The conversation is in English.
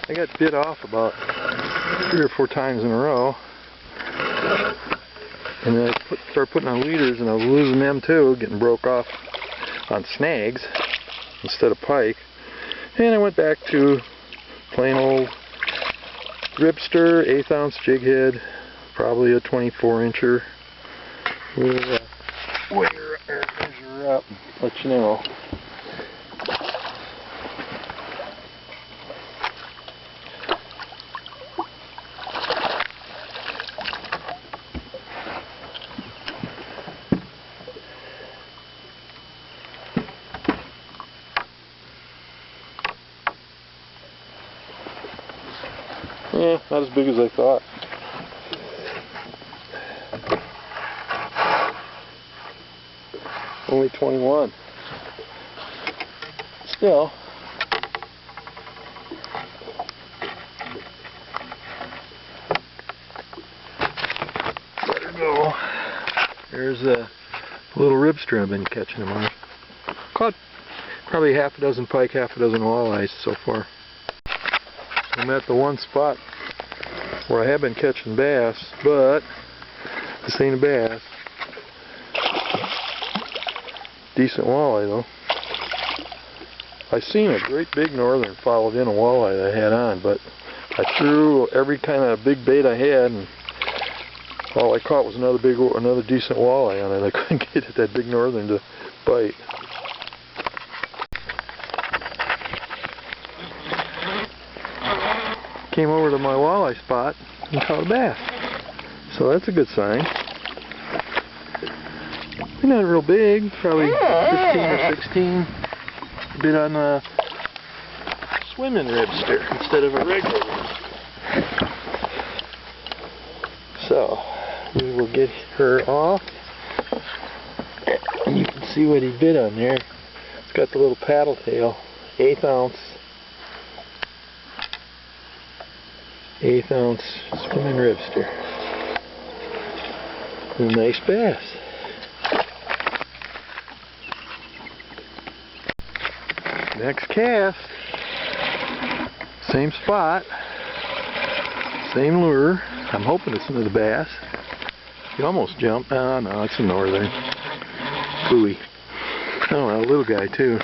I got bit off about 3 or 4 times in a row. And then I started putting on leaders, and I was losing them too, getting broke off on snags instead of pike. And I went back to plain old ribster, 1/8 ounce jig head, probably a 24-incher. We'll measure up, let you know. Yeah, not as big as I thought. Only 21. Still. Let her go. There's a little ribster I've been catching them on. Caught probably 6 pike, 6 walleyes so far. I'm at the one spot where I have been catching bass, but this ain't a bass. Decent walleye though. I seen a great big northern followed in a walleye that I had on, but I threw every kind of big bait I had, and all I caught was another decent walleye on it. I couldn't get that big northern to bite. Came over to my walleye spot and caught a bass. So that's a good sign. They're not real big, probably 15 or 16. Bit on a swimming ribster instead of a regular ribster. So we will get her off. And you can see what he bit on there. It's got the little paddle tail, 1/8 ounce. 1/8 ounce swimming ribster. A nice bass. Next cast. Same spot. Same lure. I'm hoping it's another bass. He almost jumped. Oh no, it's a northern. Buoy. Oh, a little guy too.